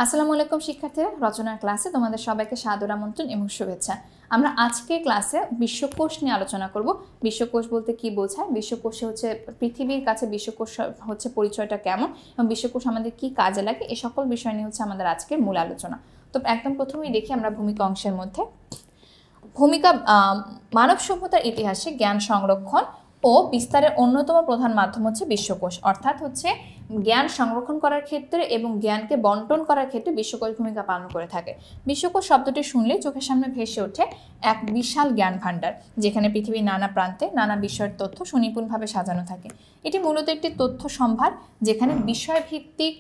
আসসালামু আলাইকুম শিক্ষার্থীরা, রচনার ক্লাসে তোমাদের সবাইকে সাদর আমন্ত্রণ এবং শুভেচ্ছা। আমরা আজকে ক্লাসে বিশ্বকোষ নিয়ে আলোচনা করব। বিশ্বকোষ বলতে কি বোঝায়, বিশ্বকোষে হচ্ছে পৃথিবীর কাছে বিশ্বকোষ হচ্ছে পরিচয়টা কেমন এবং বিশ্বকোষ আমাদের কি কাজে লাগে, এই সকল বিষয় নিয়ে হচ্ছে আমাদের আজকের মূল আলোচনা। তো একদম প্রথমেই দেখি আমরা ভূমিকা অংশের মধ্যে ভূমিকা। মানব সভ্যতার ইতিহাসে জ্ঞান সংরক্ষণ ও বিস্তারের অন্যতম প্রধান মাধ্যম হচ্ছে বিশ্বকোষ, অর্থাৎ হচ্ছে জ্ঞান সংরক্ষণ করার ক্ষেত্রে এবং জ্ঞানকে বন্টন করার ক্ষেত্রে বিশ্বকোষ ভূমিকা পালন করে থাকে। বিশ্বকোষ শব্দটি শুনলে চোখের সামনে ভেসে ওঠে এক বিশাল জ্ঞান ভাণ্ডার, যেখানে পৃথিবীর নানা প্রান্তে নানা বিষয়ের তথ্য সুনিপুণভাবে সাজানো থাকে। এটি মূলত একটি তথ্য সম্ভার, যেখানে বিষয়ভিত্তিক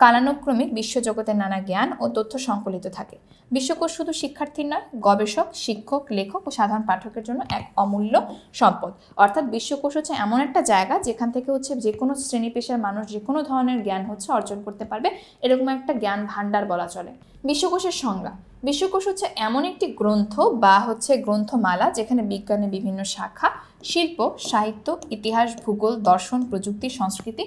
কালানুক্রমিক বিশ্বজগতের নানা জ্ঞান ও তথ্য সংকলিত থাকে। বিশ্বকোষ শুধু শিক্ষার্থীর নয়, গবেষক, শিক্ষক, লেখক ও সাধারণ পাঠকের জন্য এক অমূল্য সম্পদ। অর্থাৎ বিশ্বকোষ হচ্ছে এমন একটা জায়গা যেখান থেকে হচ্ছে যে কোনো শ্রেণী পেশার মানুষ যে কোনো ধরনের জ্ঞান হচ্ছে অর্জন করতে পারবে, এরকম একটা জ্ঞান ভাণ্ডার বলা চলে। বিশ্বকোষের সংজ্ঞা: বিশ্বকোষ হচ্ছে এমন একটি গ্রন্থ বা হচ্ছে গ্রন্থমালা যেখানে বিজ্ঞানের বিভিন্ন শাখা, শিল্প, সাহিত্য, ইতিহাস, ভূগোল, দর্শন, প্রযুক্তি, সংস্কৃতি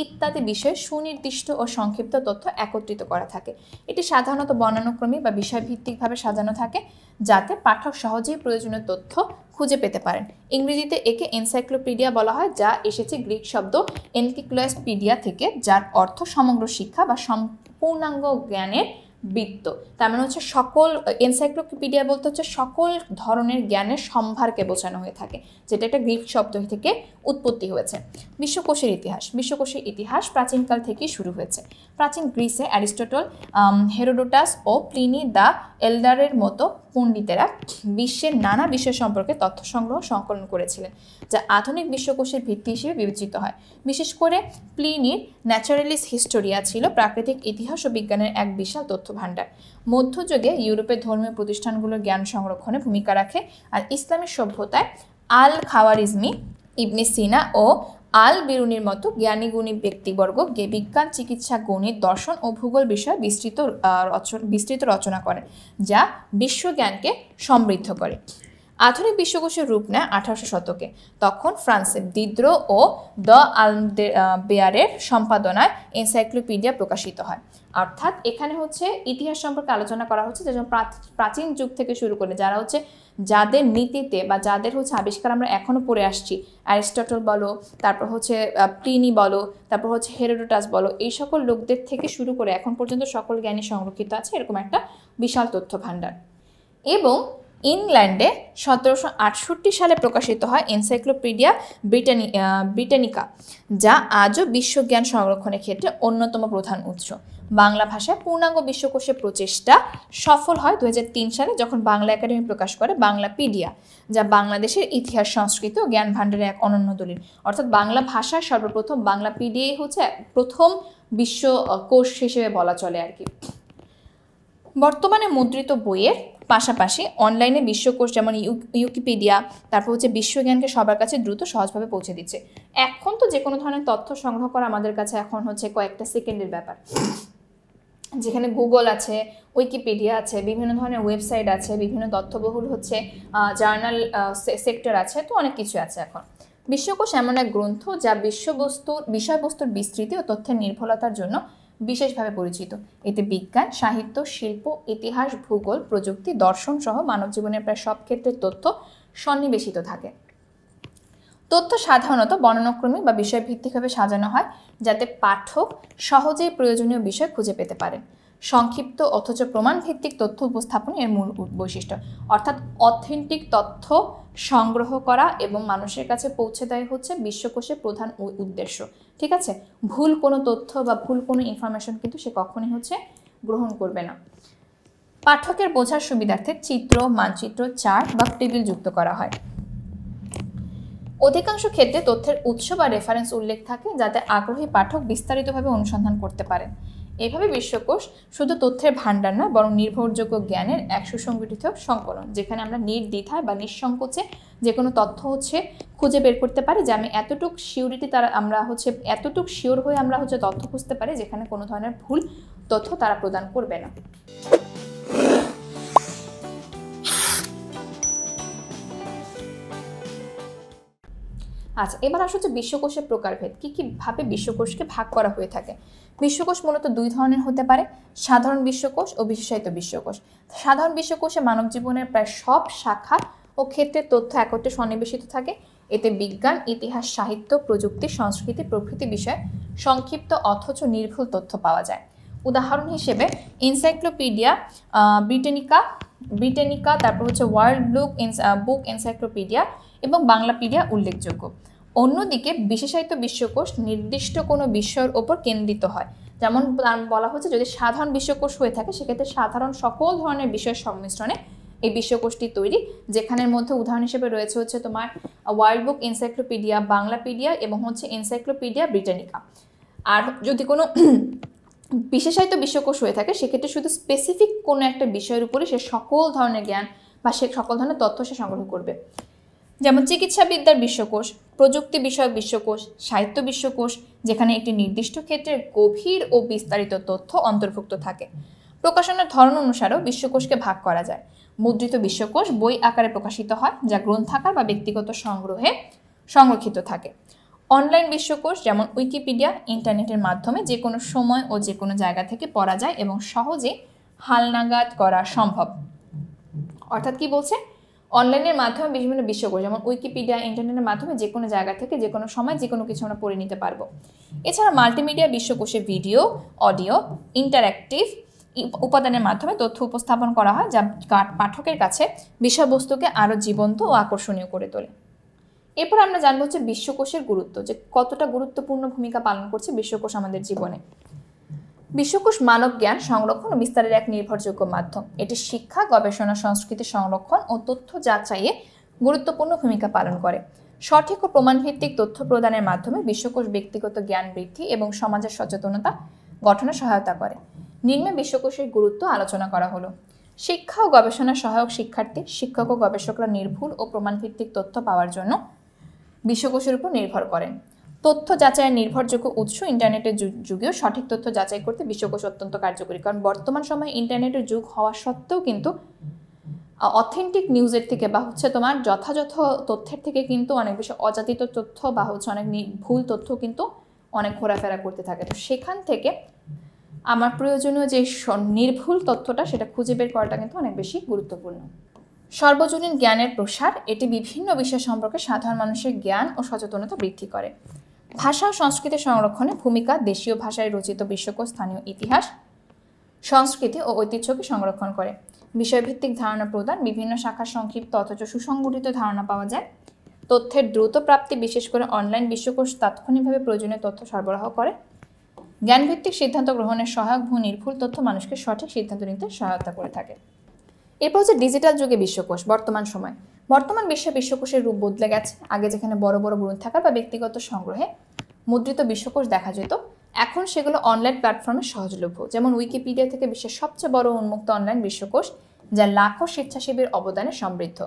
ইত্যাদি বিষয়ে সুনির্দিষ্ট ও সংক্ষিপ্ত তথ্য একত্রিত করা থাকে। এটি সাধারণত বর্ণানুক্রমিক বা বিষয়ভিত্তিকভাবে সাজানো থাকে, যাতে পাঠক সহজেই প্রয়োজনীয় তথ্য খুঁজে পেতে পারেন। ইংরেজিতে একে এনসাইক্লোপিডিয়া বলা হয়, যা এসেছে গ্রিক শব্দ এনসাইক্লোপিডিয়া থেকে, যার অর্থ সমগ্র শিক্ষা বা সম্পূর্ণাঙ্গ জ্ঞানের বৃত্ত। তার মানে হচ্ছে সকল, এনসাইক্লোপিডিয়া বলতে হচ্ছে সকল ধরনের জ্ঞানের সম্ভারকে বোঝানো হয়ে থাকে, যেটা একটা গ্রিক শব্দ থেকে উৎপত্তি হয়েছে। বিশ্বকোষের ইতিহাস: বিশ্বকোষের ইতিহাস প্রাচীনকাল থেকেই শুরু হয়েছে। প্রাচীন গ্রিসে অ্যারিস্টটল, হেরোডোটাস ও প্লিনি দ্য এল্ডারের মতো পণ্ডিতেরা বিশ্বের নানা বিষয় সম্পর্কে তথ্য সংগ্রহ সংকলন করেছিলেন, যা আধুনিক বিশ্বকোষের ভিত্তি হিসেবে বিবেচিত হয়। বিশেষ করে প্লিনির ন্যাচারালিস হিস্টোরিয়া ছিল প্রাকৃতিক ইতিহাস ও বিজ্ঞানের এক বিশাল তথ্য ভাণ্ডার। মধ্যযুগে ইউরোপের ধর্মীয় প্রতিষ্ঠানগুলোর জ্ঞান সংরক্ষণে ভূমিকা রাখে, আর ইসলামী সভ্যতায় আল খাওয়ারিজমি, ইবনে সিনা ও আল বিরুনির মতো জ্ঞানীগুণী ব্যক্তিবর্গ বিজ্ঞান, চিকিৎসা, গণিত, দর্শন ও ভূগোল বিষয়ে বিস্তৃত রচনা করেন, যা বিশ্বজ্ঞানকে সমৃদ্ধ করে। আধুনিক বিশ্বকোষের রূপ নেয় 1800 শতকে। তখন ফ্রান্সে দিদ্রো ও দ্য আলবেয়ারের সম্পাদনায় এনসাইক্লোপিডিয়া প্রকাশিত হয়। অর্থাৎ এখানে হচ্ছে ইতিহাস সম্পর্কে আলোচনা করা হচ্ছে, যেমন প্রাচীন যুগ থেকে শুরু করে যারা হচ্ছে যাদের নীতিতে বা যাদের হচ্ছে আবিষ্কার আমরা এখনো পড়ে আসছি, অ্যারিস্টটল বলো, তারপর হচ্ছে প্লিনি বলো, তারপর হচ্ছে হেরোডোটাস বলো, এই সকল লোকদের থেকে শুরু করে এখন পর্যন্ত সকল জ্ঞানী সংরক্ষিত আছে এরকম একটা বিশাল তথ্য ভাণ্ডার। এবং ইংল্যান্ডে 1768 সালে প্রকাশিত হয় এনসাইক্লোপিডিয়া ব্রিটানিকা, যা আজও বিশ্বজ্ঞান সংরক্ষণের ক্ষেত্রে অন্যতম প্রধান উৎস। বাংলা ভাষায় পূর্ণাঙ্গ বিশ্বকোষের প্রচেষ্টা সফল হয় 2003 সালে, যখন বাংলা একাডেমি প্রকাশ করে বাংলাপিডিয়া, যা বাংলাদেশের ইতিহাস, সংস্কৃতি ও জ্ঞান ভাণ্ডারের এক অনন্য দলিল। অর্থাৎ বাংলা ভাষায় সর্বপ্রথম বাংলাপিডিয়াই হচ্ছে প্রথম বিশ্বকোষ হিসেবে বলা চলে আর কি। বর্তমানে মুদ্রিত বইয়ের পাশাপাশি অনলাইনে বিশ্বকোষ যেমন উইকিপিডিয়া, তারপর হচ্ছে বিশ্বজ্ঞানকে সবার কাছে দ্রুত সহজভাবে পৌঁছে দিচ্ছে। এখন তো যে কোনো ধরনের তথ্য সংগ্রহ করা আমাদের কাছে এখন হচ্ছে কয়েকটা সেকেন্ডের ব্যাপার, যেখানে গুগল আছে, উইকিপিডিয়া আছে, বিভিন্ন ধরনের ওয়েবসাইট আছে, বিভিন্ন তথ্যবহুল হচ্ছে জার্নাল সেক্টর আছে, তো অনেক কিছু আছে এখন। বিশ্বকোষ এমন এক গ্রন্থ যা বিষয়বস্তুর বিস্তৃতি ও তথ্যের নির্ভুলতার জন্য বিশেষভাবে পরিচিত। এতে বিজ্ঞান, সাহিত্য, শিল্প, ইতিহাস, ভূগোল, প্রযুক্তি, দর্শন সহ মানব জীবনের প্রায় সব ক্ষেত্রের তথ্য সন্নিবেশিত থাকে। তথ্য সাধারণত বর্ণানুক্রমিক বা বিষয়ভিত্তিকভাবে সাজানো হয়, যাতে পাঠক সহজেই প্রয়োজনীয় বিষয় খুঁজে পেতে পারেন। সংক্ষিপ্ত অথচ প্রমাণভিত্তিক তথ্য উপস্থাপন এর মূল বৈশিষ্ট্য। অর্থাৎ অথেন্টিক তথ্য সংগ্রহ করা এবং মানুষের কাছে পৌঁছে দেয় হচ্ছে বিশ্বকোষের প্রধান উদ্দেশ্য। ঠিক আছে, ভুল কোনো তথ্য বা ভুল কোনো ইনফরমেশন কিন্তু সে কখনই হচ্ছে গ্রহণ করবে না। পাঠকের বোঝার সুবিধার্থে চিত্র, মানচিত্র, চার্ট বা টেবিল যুক্ত করা হয়। অধিকাংশ ক্ষেত্রে তথ্যের উৎস বা রেফারেন্স উল্লেখ থাকে, যাতে আগ্রহী পাঠক বিস্তারিতভাবে অনুসন্ধান করতে পারেন। এভাবে বিশ্বকোষ শুধু তথ্যের ভাণ্ডার নয়, বরং নির্ভরযোগ্য জ্ঞানের এক সুসংগঠিত সংকলন, যেখানে আমরা নির্দ্বিধায় বা নিঃসংকোচে যে কোনো তথ্য হচ্ছে খুঁজে বের করতে পারি, যে আমি এতটুক সিউরিটি আমরা হচ্ছে এতটুক শিওর হয়ে আমরা হচ্ছে তথ্য খুঁজতে পারি, যেখানে কোনো ধরনের ভুল তথ্য তারা প্রদান করবে না। আচ্ছা, এবার আসলে হচ্ছে বিশ্বকোষের প্রকারভেদ। কি কি ভাবে বিশ্বকোষকে ভাগ করা হয়ে থাকে? বিশ্বকোষ মূলত দুই ধরনের হতে পারে, সাধারণ বিশ্বকোষ ও বিশেষায়িত বিশ্বকোষ। সাধারণ বিশ্বকোষে মানব জীবনের প্রায় সব শাখা ও ক্ষেত্রের তথ্য একত্রে সন্নিবেশিত থাকে। এতে বিজ্ঞান, ইতিহাস, সাহিত্য, প্রযুক্তি, সংস্কৃতি প্রভৃতি বিষয়ে সংক্ষিপ্ত অথচ নির্ভুল তথ্য পাওয়া যায়। উদাহরণ হিসেবে এনসাইক্লোপিডিয়া ব্রিটানিকা, তারপর হচ্ছে ওয়ার্ল্ড বুক এনসাইক্লোপিডিয়া এবং বাংলাপিডিয়া উল্লেখযোগ্য। অন্যদিকে বিশেষায়িত বিশ্বকোষ নির্দিষ্ট কোনো বিষয়ের ওপর কেন্দ্রিত হয়। যেমন বলা হচ্ছে যদি সাধারণ বিশ্বকোষ হয়ে থাকে সেক্ষেত্রে সাধারণ সকল ধরনের বিষয়ের সংমিশ্রণে এই বিশ্বকোষটি তৈরি, যেখানের মধ্যে উদাহরণ হিসেবে রয়েছে হচ্ছে তোমার ওয়ার্ল্ড বুক এনসাইক্লোপিডিয়া, বাংলাপিডিয়া এবং হচ্ছে এনসাইক্লোপিডিয়া ব্রিটানিকা। আর যদি কোনো বিশেষায়িত বিশ্বকোষ হয়ে থাকে সেক্ষেত্রে শুধু স্পেসিফিক কোনো একটা বিষয়ের উপরে সে সকল ধরনের জ্ঞান বা সে সকল ধরনের তথ্য সে সংগ্রহ করবে। যেমন চিকিৎসাবিদ্যার বিশ্বকোষ, প্রযুক্তি বিষয়ক বিশ্বকোষ, সাহিত্য বিশ্বকোষ, যেখানে একটি নির্দিষ্ট ক্ষেত্রের গভীর ও বিস্তারিত তথ্য অন্তর্ভুক্ত থাকে। প্রকাশনার ধরন অনুসারেও বিশ্বকোষকে ভাগ করা যায়। মুদ্রিত বিশ্বকোষ বই আকারে প্রকাশিত হয়, যা গ্রন্থাগার বা ব্যক্তিগত সংগ্রহে সংরক্ষিত থাকে। অনলাইন বিশ্বকোষ যেমন উইকিপিডিয়া ইন্টারনেটের মাধ্যমে যে কোনো সময় ও যে কোনো জায়গা থেকে পড়া যায় এবং সহজে হালনাগাদ করা সম্ভব। অর্থাৎ কি বলছে, অনলাইনের মাধ্যমে বিভিন্ন বিশ্বকোষ যেমন উইকিপিডিয়া ইন্টারনেটের মাধ্যমে যে কোনো জায়গা থেকে যে কোনো সময় যে কোনো কিছু আমরা পড়ে নিতে পারবো। এছাড়া মাল্টিমিডিয়া বিশ্বকোষে ভিডিও, অডিও, ইন্টারঅ্যাক্টিভ উপাদানের মাধ্যমে তথ্য উপস্থাপন করা হয়, যা পাঠকের কাছে বিষয়বস্তুকে আরও জীবন্ত ও আকর্ষণীয় করে তোলে। এরপর আমরা জানবো হচ্ছে বিশ্বকোষের গুরুত্ব, যে কতটা গুরুত্বপূর্ণ ভূমিকা পালন করছে বিশ্বকোষ আমাদের জীবনে। বিশ্বকোষ মানব জ্ঞান সংরক্ষণ ও বিস্তারের এক নির্ভরযোগ্য মাধ্যম। এটি শিক্ষা, গবেষণা, সংস্কৃতি সংরক্ষণ ও তথ্য যাচাইয়ে গুরুত্বপূর্ণ ভূমিকা পালন করে। সঠিক ও প্রমাণভিত্তিক তথ্য প্রদানের মাধ্যমে বিশ্বকোষ ব্যক্তিগত জ্ঞান বৃদ্ধি এবং সমাজের সচেতনতা গঠনে সহায়তা করে। নিম্নে বিশ্বকোষের গুরুত্ব আলোচনা করা হলো। শিক্ষা ও গবেষণা সহায়ক শিক্ষার্থী, শিক্ষক ও গবেষকরা নির্ভুল ও প্রমাণভিত্তিক তথ্য পাওয়ার জন্য বিশ্বকোষের উপর নির্ভর করেন। তথ্য যাচাইয়ের নির্ভরযোগ্য উৎস ইন্টারনেটের যুগেও সঠিক তথ্য যাচাই করতে বিশ্বকোষ অত্যন্ত কার্যকরী, কারণ বর্তমান সময়ে ইন্টারনেটের যুগ হওয়া সত্ত্বেও কিন্তু অথেন্টিক নিউজের থেকে বা হচ্ছে তোমার যথাযথ তথ্যের থেকে কিন্তু অনেক বেশি অযাচিত তথ্য বা হচ্ছে অনেক ভুল তথ্য কিন্তু অনেক ঘোরাফেরা করতে থাকে। তো সেখান থেকে আমার প্রয়োজনীয় যে নির্ভুল তথ্যটা সেটা খুঁজে বের করাটা কিন্তু অনেক বেশি গুরুত্বপূর্ণ। সর্বজনীন জ্ঞানের প্রসার, এটি বিভিন্ন বিষয় সম্পর্কে সাধারণ মানুষের জ্ঞান ও সচেতনতা বৃদ্ধি করে। ভাষা ও সংস্কৃতি সংরক্ষণে ভূমিকা, দেশীয় ভাষায় রচিত বিশ্বকোষ স্থানীয় ইতিহাস, সংস্কৃতি ও ঐতিহ্যকে সংরক্ষণ করে। বিষয়ভিত্তিক ধারণা প্রদান, বিভিন্ন শাখার সংক্ষিপ্ত অথচ সুসংগঠিত ধারণা পাওয়া যায়। তথ্যের দ্রুত প্রাপ্তি, বিশেষ করে অনলাইন বিশ্বকোষ তাৎক্ষণিকভাবে প্রয়োজনীয় তথ্য সরবরাহ করে। জ্ঞানভিত্তিক সিদ্ধান্ত গ্রহণের সহায়ক নির্ভুল তথ্য মানুষকে সঠিক সিদ্ধান্ত নিতে সহায়তা করে থাকে। এরপর হচ্ছে ডিজিটাল যুগে বিশ্বকোষ। বর্তমান বিশ্বে বিশ্বকোষের রূপ বদলে গেছে। আগে যেখানে বড় বড় গ্রন্থাগার বা ব্যক্তিগত সংগ্রহে মুদ্রিত বিশ্বকোষ দেখা যেত, এখন সেগুলো অনলাইন প্ল্যাটফর্মে সহজলভ্য। যেমন উইকিপিডিয়া থেকে বিশ্বের সবচেয়ে বড় উন্মুক্ত অনলাইন বিশ্বকোষ, যা লাখো স্বেচ্ছাসেবীর অবদানে সমৃদ্ধ।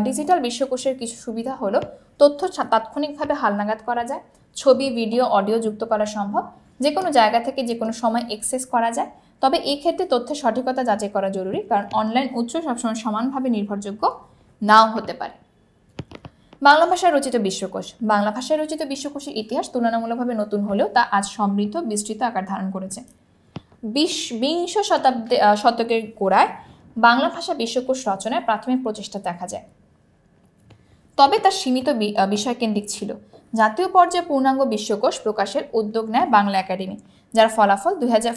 ডিজিটাল বিশ্বকোষের কিছু সুবিধা হলো তথ্য তাৎক্ষণিকভাবে হালনাগাদ করা যায়, ছবি, ভিডিও, অডিও যুক্ত করা সম্ভব, যে কোনো জায়গা থেকে যে কোনো সময় অ্যাক্সেস করা যায়। তবে এই ক্ষেত্রে তথ্যের সঠিকতা যাচাই করা জরুরি, কারণ অনলাইন উৎস সবসময় সমানভাবে নির্ভরযোগ্য নাও হতে পারে। বাংলা ভাষায় রচিত বিশ্বকোষ। বাংলা ভাষায় রচিত বিশ্বকোষের ইতিহাস তুলনামূলকভাবে নতুন হলেও তা আজ সমৃদ্ধ, বিস্তৃত আকার ধারণ করেছে। বিংশ শতকের গোড়ায় বাংলা ভাষা বিশ্বকোষ রচনায় প্রাথমিক প্রচেষ্টা দেখা যায়, তবে তা সীমিত বিষয়কেন্দ্রিক ছিল। জাতীয় পর্যায়ে পূর্ণাঙ্গ বিশ্বকোষ প্রকাশের উদ্যোগ নেয় বাংলা একাডেমি, যার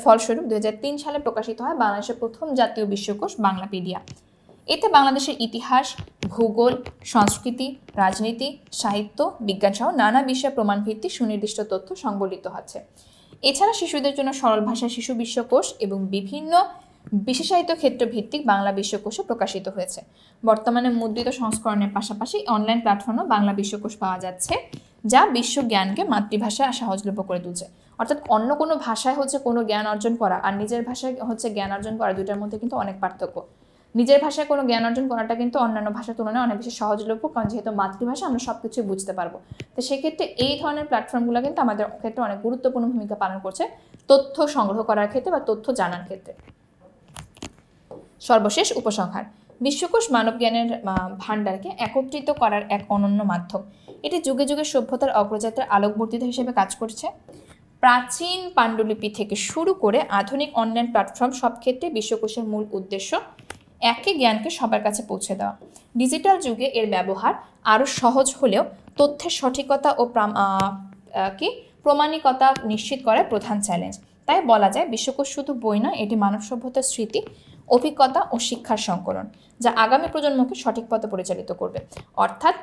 ফলস্বরূপ 2003 সালে প্রকাশিত হয় বাংলাদেশের প্রথম জাতীয় বিশ্বকোষ বাংলাপিডিয়া। এতে বাংলাদেশের ইতিহাস, ভূগোল, সংস্কৃতি, রাজনীতি, সাহিত্য, বিজ্ঞান সহ নানা বিষয়ে প্রমাণভিত্তিক সুনির্দিষ্ট তথ্য সংবলিত আছে। এছাড়া শিশুদের জন্য সরল ভাষায় শিশু বিশ্বকোষ এবং বিভিন্ন বিশেষায়িত ক্ষেত্রভিত্তিক বাংলা বিশ্বকোষও প্রকাশিত হয়েছে। বর্তমানে মুদ্রিত সংস্করণের পাশাপাশি অনলাইন প্ল্যাটফর্মেও বাংলা বিশ্বকোষ পাওয়া যাচ্ছে, যা বিশ্বজ্ঞানকে মাতৃভাষায় সহজলভ্য করে তুলছে। অর্থাৎ অন্য কোনো ভাষায় হচ্ছে কোনো জ্ঞান অর্জন করা আর নিজের ভাষায় হচ্ছে জ্ঞান অর্জন করা, দুটার মধ্যে কিন্তু অনেক পার্থক্য। নিজের ভাষায় কোনো জ্ঞান অর্জন করাটা কিন্তু অন্যান্য ভাষার তুলনায় অনেক বেশি সহজলভ্য, কারণ যেহেতু মাতৃভাষা আমরা সব কিছুই বুঝতে পারবো। তো সেক্ষেত্রে এই ধরনের প্ল্যাটফর্মগুলো কিন্তু আমাদের ক্ষেত্রে অনেক গুরুত্বপূর্ণ ভূমিকা পালন করছে তথ্য সংগ্রহ করার ক্ষেত্রে বা তথ্য জানার ক্ষেত্রে। সর্বশেষ উপসংহার। বিশ্বকোষ মানবজ্ঞানের ভাণ্ডারকে একত্রিত করার এক অনন্য মাধ্যম। এটি যুগে যুগে সভ্যতার অগ্রযাত্রার আলোকবর্তিত হিসেবে কাজ করছে। প্রাচীন পাণ্ডুলিপি থেকে শুরু করে আধুনিক অনলাইন প্ল্যাটফর্ম সব ক্ষেত্রে বিশ্বকোষের মূল উদ্দেশ্য একই জ্ঞানকে সবার কাছে পৌঁছে দেওয়া। ডিজিটাল যুগে এর ব্যবহার আরও সহজ হলেও তথ্যের সঠিকতা ও প্রমাণিকতা নিশ্চিত করার প্রধান চ্যালেঞ্জ। তাই বলা যায় বিশ্বকোষ শুধু বই নয়, এটি মানব সভ্যতার স্মৃতি, অভিজ্ঞতা ও শিক্ষার সংকলন, যা আগামী প্রজন্মকে সঠিক পথে পরিচালিত করবে। অর্থাৎ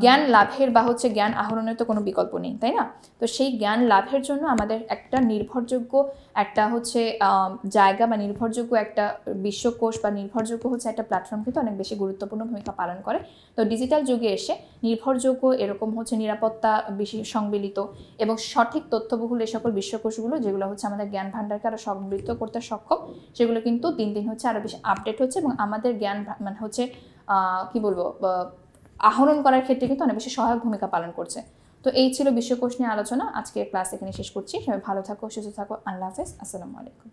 জ্ঞান লাভের বা জ্ঞান আহরণের তো কোনো বিকল্প নেই, তাই না? তো সেই জ্ঞান লাভের জন্য আমাদের একটা নির্ভরযোগ্য একটা জায়গা বা নির্ভরযোগ্য একটা বিশ্বকোষ বা নির্ভরযোগ্য একটা প্ল্যাটফর্ম কিন্তু অনেক বেশি গুরুত্বপূর্ণ ভূমিকা পালন করে। তো ডিজিটাল যুগে এসে নির্ভরযোগ্য এরকম নিরাপত্তা বেশি সংবেলিত এবং সঠিক তথ্যবহুল এই সকল বিশ্বকোষগুলো, যেগুলো আমাদের জ্ঞান ভাণ্ডারকে আরও সমৃদ্ধ করতে সক্ষম, সেগুলো কিন্তু দিন দিন আরও বেশি আপডেট হচ্ছে এবং আমাদের জ্ঞান আহরণ করার ক্ষেত্রে কিন্তু অনেক বেশি সহায়ক ভূমিকা পালন করছে। তো এই ছিল বিশ্বকোষ নিয়ে আলোচনা। আজকের ক্লাস এখানে শেষ করছি। সবাই ভালো থাকো, সুস্থ থাকো। আল্লাহ হাফেজ। আসসালামু আলাইকুম।